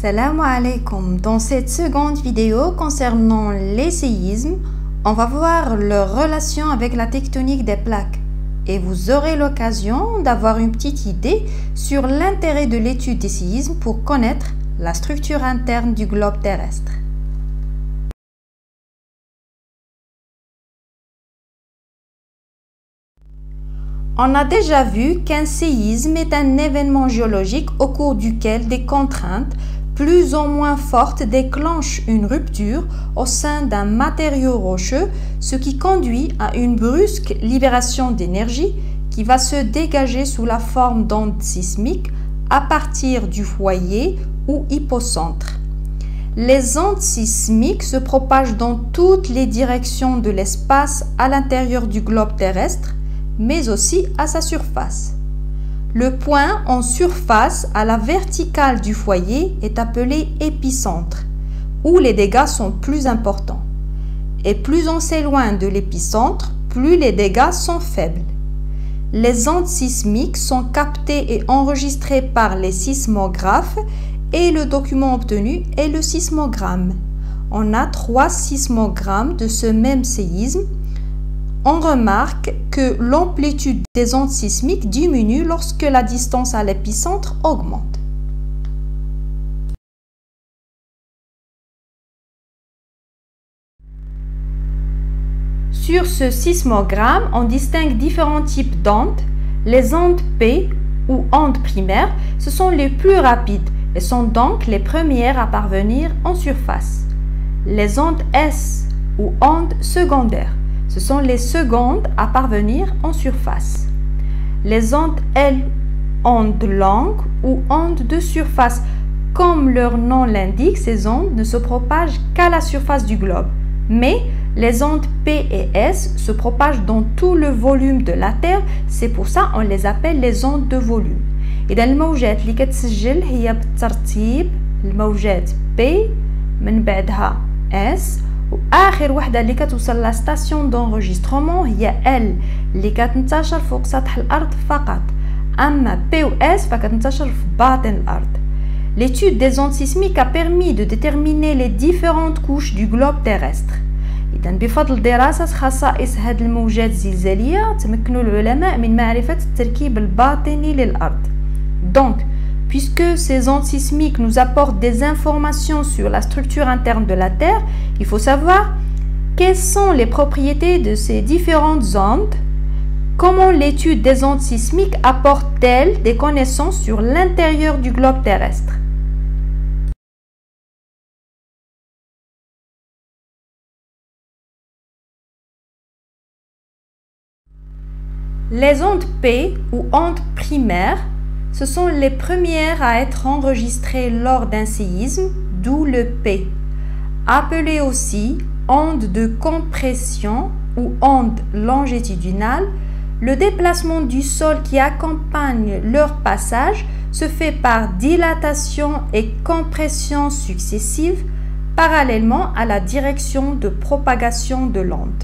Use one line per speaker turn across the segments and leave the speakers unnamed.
Salam alaikum. Dans cette seconde vidéo concernant les séismes, on va voir leur relation avec la tectonique des plaques et vous aurez l'occasion d'avoir une petite idée sur l'intérêt de l'étude des séismes pour connaître la structure interne du globe terrestre. On a déjà vu qu'un séisme est un événement géologique au cours duquel des contraintes plus ou moins fortes déclenchent une rupture au sein d'un matériau rocheux, ce qui conduit à une brusque libération d'énergie qui va se dégager sous la forme d'ondes sismiques à partir du foyer ou hypocentre. Les ondes sismiques se propagent dans toutes les directions de l'espace à l'intérieur du globe terrestre, mais aussi à sa surface. Le point en surface à la verticale du foyer est appelé épicentre, où les dégâts sont plus importants. Et plus on s'éloigne de l'épicentre, plus les dégâts sont faibles. Les ondes sismiques sont captées et enregistrées par les sismographes et le document obtenu est le sismogramme. On a 3 sismogrammes de ce même séisme. On remarque que l'amplitude des ondes sismiques diminue lorsque la distance à l'épicentre augmente. Sur ce sismogramme, on distingue différents types d'ondes. Les ondes P ou ondes primaires, ce sont les plus rapides et sont donc les premières à parvenir en surface. Les ondes S ou ondes secondaires, ce sont les secondes à parvenir en surface. Les ondes L, ondes longues ou ondes de surface. Comme leur nom l'indique, ces ondes ne se propagent qu'à la surface du globe. Mais les ondes P et S se propagent dans tout le volume de la Terre. C'est pour ça qu'on les appelle les ondes de volume. إذا الموجات اللي كتسجل هي بالترتيب الموجات P من بعدها S واخر وحده اللي كتوصل لا ستاسيون دونغوجيسترومون هي ال اللي كتنتشر فوق سطح الارض فقط، اما بي و اس فكتنتشر في باطن الارض. L'étude des ondes sismiques a permis de déterminer les différentes couches du globe terrestre. إذا بفضل دراسة خصائص هذه الموجات الزلزالية تمكنوا العلماء من معرفة التركيب الباطني للأرض. Donc, puisque ces ondes sismiques nous apportent des informations sur la structure interne de la Terre, il faut savoir quelles sont les propriétés de ces différentes ondes, comment l'étude des ondes sismiques apporte-t-elle des connaissances sur l'intérieur du globe terrestre. Les ondes P ou ondes primaires, ce sont les premières à être enregistrées lors d'un séisme, d'où le P. Appelées aussi ondes de compression ou ondes longitudinales, le déplacement du sol qui accompagne leur passage se fait par dilatation et compression successives parallèlement à la direction de propagation de l'onde.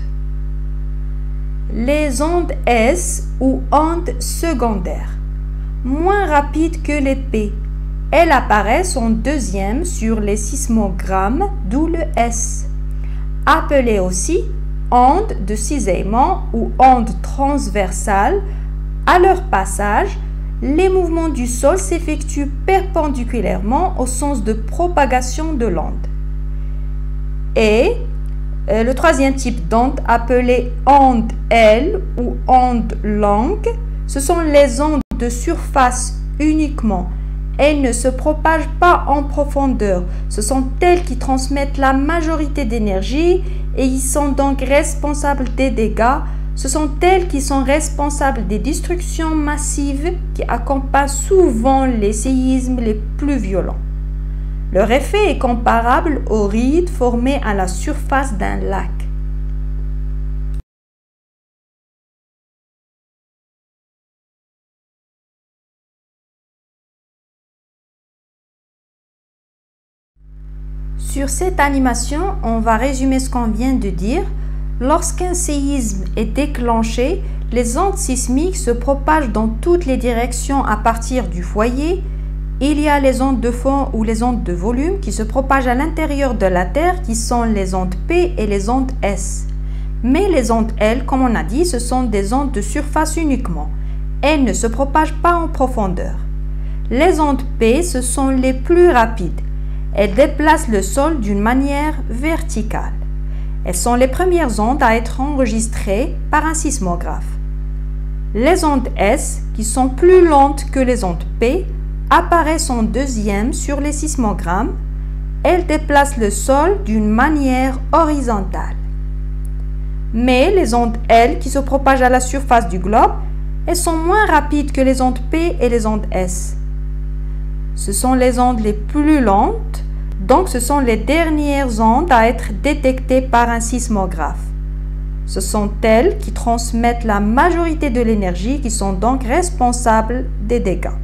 Les ondes S ou ondes secondaires, moins rapides que les P. Elles apparaissent en deuxième sur les sismogrammes, d'où le S. Appelées aussi ondes de cisaillement ou ondes transversales, à leur passage, les mouvements du sol s'effectuent perpendiculairement au sens de propagation de l'onde. Et le troisième type d'onde, appelée onde L ou onde longue, ce sont les ondes de surface uniquement. Elles ne se propagent pas en profondeur. Ce sont elles qui transmettent la majorité d'énergie et ils sont donc responsables des dégâts. Ce sont elles qui sont responsables des destructions massives qui accompagnent souvent les séismes les plus violents. Leur effet est comparable aux rides formées à la surface d'un lac. Sur cette animation, on va résumer ce qu'on vient de dire. Lorsqu'un séisme est déclenché, les ondes sismiques se propagent dans toutes les directions à partir du foyer il y a les ondes de fond ou les ondes de volume qui se propagent à l'intérieur de la Terre, qui sont les ondes P et les ondes S. Mais les ondes L, comme on a dit, ce sont des ondes de surface uniquement. Elles ne se propagent pas en profondeur. Les ondes P, ce sont les plus rapides. Elles déplacent le sol d'une manière verticale. Elles sont les premières ondes à être enregistrées par un sismographe. Les ondes S, qui sont plus lentes que les ondes P, apparaissent en deuxième sur les sismogrammes. Elles déplacent le sol d'une manière horizontale. Mais les ondes L, qui se propagent à la surface du globe, elles sont moins rapides que les ondes P et les ondes S. Ce sont les ondes les plus lentes, donc ce sont les dernières ondes à être détectées par un sismographe. Ce sont elles qui transmettent la majorité de l'énergie, qui sont donc responsables des dégâts.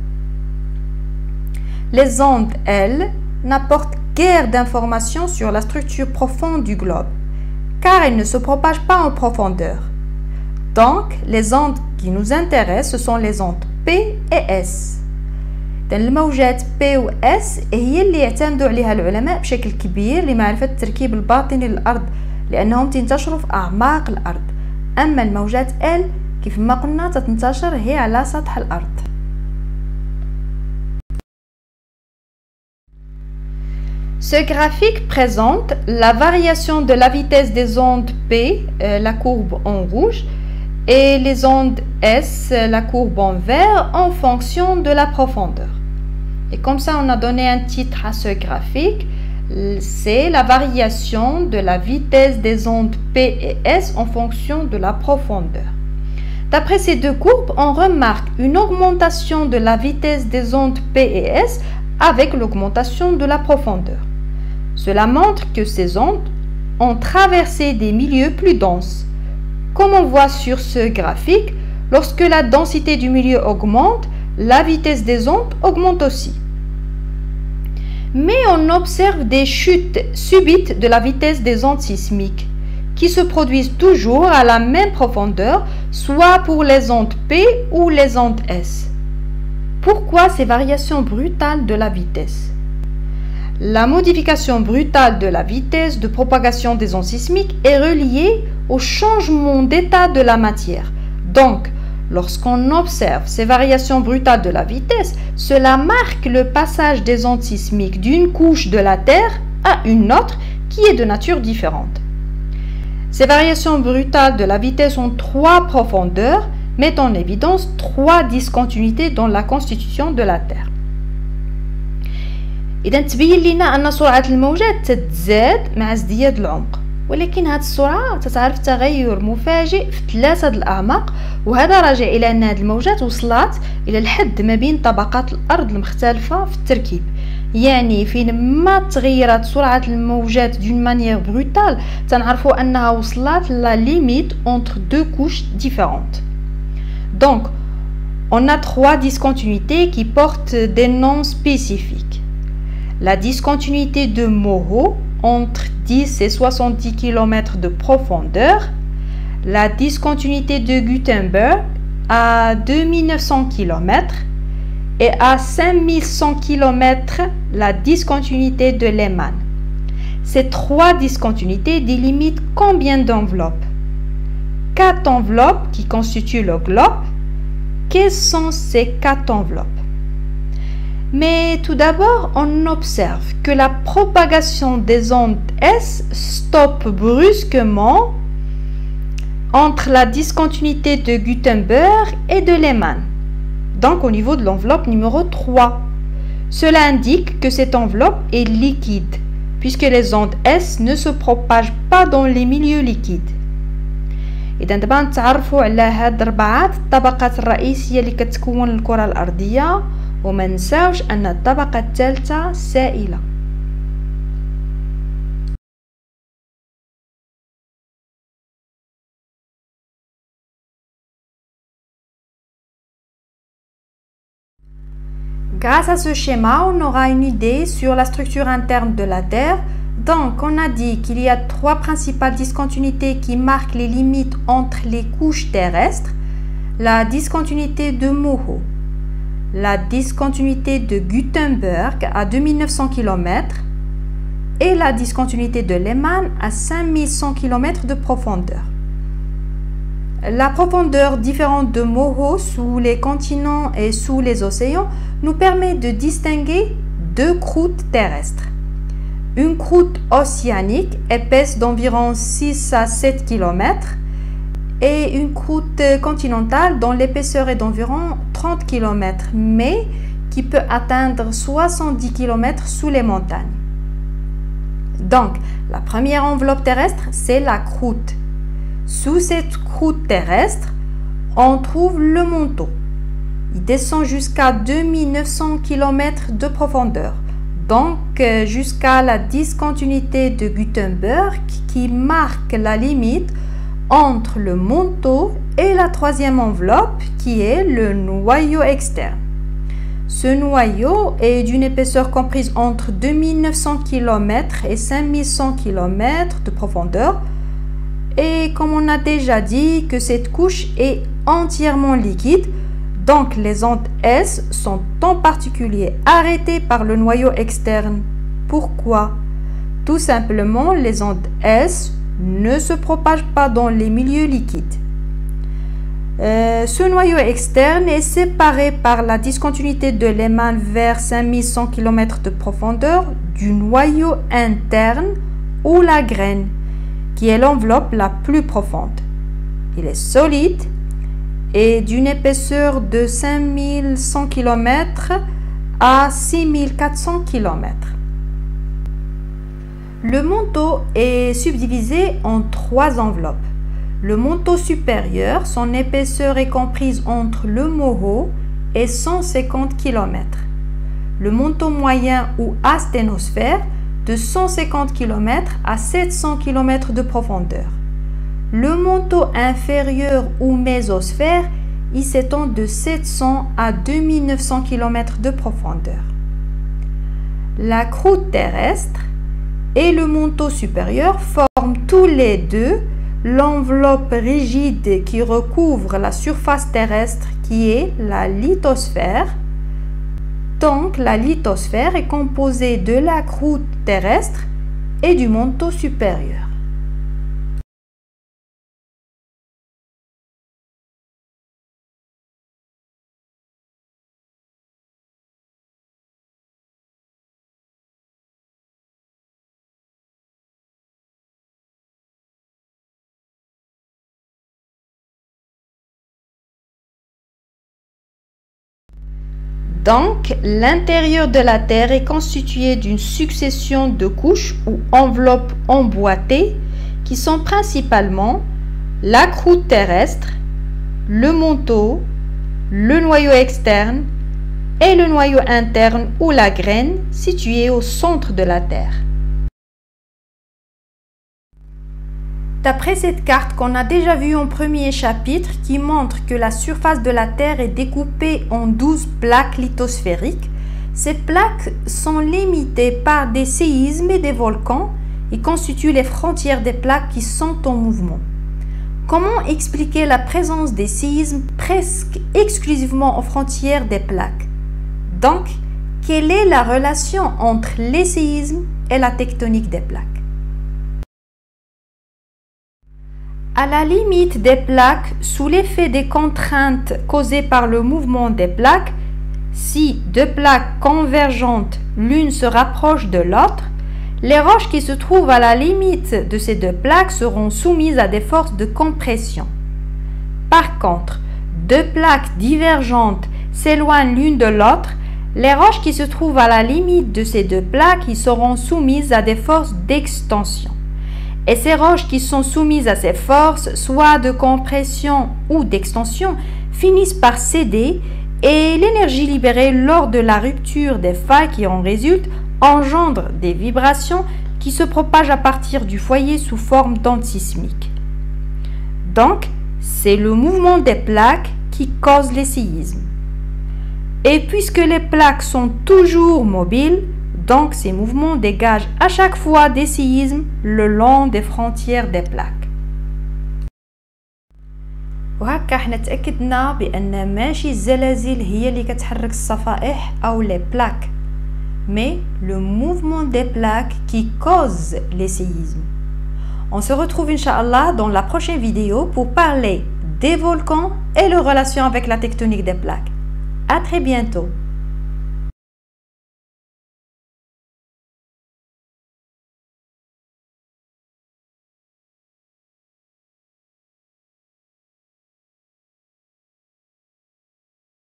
Les ondes L n'apportent guère d'informations sur la structure profonde du globe, car elles ne se propagent pas en profondeur. Donc, les ondes qui nous intéressent, ce sont les ondes P et S. الموجات P و S هي اللي يعتمدوا عليها العلماء بشكل كبير لمعرفة التركيب الباطني للأرض، لأنهم تنتشروا في أعماق الأرض. أما الموجات L كيف ما قلنا تنتشر هي على سطح الأرض. Ce graphique présente la variation de la vitesse des ondes P, la courbe en rouge, et les ondes S, la courbe en vert, en fonction de la profondeur. Et comme ça, on a donné un titre à ce graphique, c'est la variation de la vitesse des ondes P et S en fonction de la profondeur. D'après ces deux courbes, on remarque une augmentation de la vitesse des ondes P et S avec l'augmentation de la profondeur. Cela montre que ces ondes ont traversé des milieux plus denses. Comme on voit sur ce graphique, lorsque la densité du milieu augmente, la vitesse des ondes augmente aussi. Mais on observe des chutes subites de la vitesse des ondes sismiques qui se produisent toujours à la même profondeur, soit pour les ondes P ou les ondes S. Pourquoi ces variations brutales de la vitesse? La modification brutale de la vitesse de propagation des ondes sismiques est reliée au changement d'état de la matière. Donc, lorsqu'on observe ces variations brutales de la vitesse, cela marque le passage des ondes sismiques d'une couche de la Terre à une autre qui est de nature différente. Ces variations brutales de la vitesse ont trois profondeurs, mettent en évidence trois discontinuités dans la constitution de la Terre. إذا تبين لنا أن سرعة الموجات تتزاد مع ازدياد العمق، ولكن هذه السرعة تتعرف تغير مفاجئ في ثلاثة الأعماق، وهذا راجع إلى أن هذه الموجات وصلت إلى الحد ما بين طبقات الأرض المختلفة في التركيب. يعني فينما تغيرت سرعة الموجات d'une manière brutale تنعرفوا أنها وصلت la limite entre deux couches différentes. Donc, on a trois discontinuités qui portent des noms spécifiques. La discontinuité de Moho entre 10 et 70 km de profondeur, la discontinuité de Gutenberg à 2900 km et à 5100 km la discontinuité de Lehmann. Ces trois discontinuités délimitent combien d'enveloppes? 4 enveloppes qui constituent le globe. Quelles sont ces 4 enveloppes? Mais tout d'abord, on observe que la propagation des ondes S stoppe brusquement entre la discontinuité de Gutenberg et de Lehmann, donc au niveau de l'enveloppe numéro 3. Cela indique que cette enveloppe est liquide, puisque les ondes S ne se propagent pas dans les milieux liquides. إذا دابا نتعرفوا على هاد 4 الطبقات الرئيسية اللي كتكون الكرة الأرضية، وما نساوش أن الطبقة الثالثة سائلة. Grâce à ce schéma, on aura une idée sur la structure interne de la Terre. Donc, on a dit qu'il y a 3 principales discontinuités qui marquent les limites entre les couches terrestres. La discontinuité de Moho, la discontinuité de Gutenberg à 2900 km et la discontinuité de Lehmann à 5100 km de profondeur. La profondeur différente de Moho sous les continents et sous les océans nous permet de distinguer deux croûtes terrestres. Une croûte océanique épaisse d'environ 6 à 7 km et une croûte continentale dont l'épaisseur est d'environ 30 km mais qui peut atteindre 70 km sous les montagnes. Donc, la première enveloppe terrestre, c'est la croûte. Sous cette croûte terrestre, on trouve le manteau. Il descend jusqu'à 2900 km de profondeur, donc jusqu'à la discontinuité de Gutenberg qui marque la limite entre le manteau et la troisième enveloppe qui est le noyau externe. Ce noyau est d'une épaisseur comprise entre 2900 km et 5100 km de profondeur et comme on a déjà dit que cette couche est entièrement liquide, donc les ondes S sont en particulier arrêtées par le noyau externe. Pourquoi? Tout simplement, les ondes S ne se propagent pas dans les milieux liquides. Ce noyau externe est séparé par la discontinuité de Lehmann vers 5100 km de profondeur du noyau interne ou la graine, qui est l'enveloppe la plus profonde. Il est solide et d'une épaisseur de 5100 km à 6400 km. Le manteau est subdivisé en trois enveloppes. Le manteau supérieur, son épaisseur est comprise entre le Moho et 150 km. Le manteau moyen ou asténosphère de 150 km à 700 km de profondeur. Le manteau inférieur ou mésosphère, il s'étend de 700 à 2900 km de profondeur. La croûte terrestre et le manteau supérieur forment tous les deux l'enveloppe rigide qui recouvre la surface terrestre qui est la lithosphère. Donc la lithosphère est composée de la croûte terrestre et du manteau supérieur. Donc, l'intérieur de la Terre est constitué d'une succession de couches ou enveloppes emboîtées qui sont principalement la croûte terrestre, le manteau, le noyau externe et le noyau interne ou la graine située au centre de la Terre. D'après cette carte qu'on a déjà vue en premier chapitre qui montre que la surface de la Terre est découpée en 12 plaques lithosphériques, ces plaques sont limitées par des séismes et des volcans et constituent les frontières des plaques qui sont en mouvement. Comment expliquer la présence des séismes presque exclusivement aux frontières des plaques? Donc, quelle est la relation entre les séismes et la tectonique des plaques? À la limite des plaques, sous l'effet des contraintes causées par le mouvement des plaques, si deux plaques convergentes l'une se rapproche de l'autre, les roches qui se trouvent à la limite de ces deux plaques seront soumises à des forces de compression. Par contre, deux plaques divergentes s'éloignent l'une de l'autre, les roches qui se trouvent à la limite de ces deux plaques y seront soumises à des forces d'extension. Et ces roches qui sont soumises à ces forces, soit de compression ou d'extension, finissent par céder et l'énergie libérée lors de la rupture des failles qui en résultent engendre des vibrations qui se propagent à partir du foyer sous forme d'ondes sismiques. Donc, c'est le mouvement des plaques qui cause les séismes. Et puisque les plaques sont toujours mobiles, donc ces mouvements dégagent à chaque fois des séismes le long des frontières des plaques. وهكا حنا تأكدنا بأن ماشي الزلازل هي اللي كتحرك الصفائح أو les plaques mais le mouvement des plaques qui cause les séismes. On se retrouve Inch'Allah dans la prochaine vidéo pour parler des volcans et leur relation avec la tectonique des plaques. À très bientôt.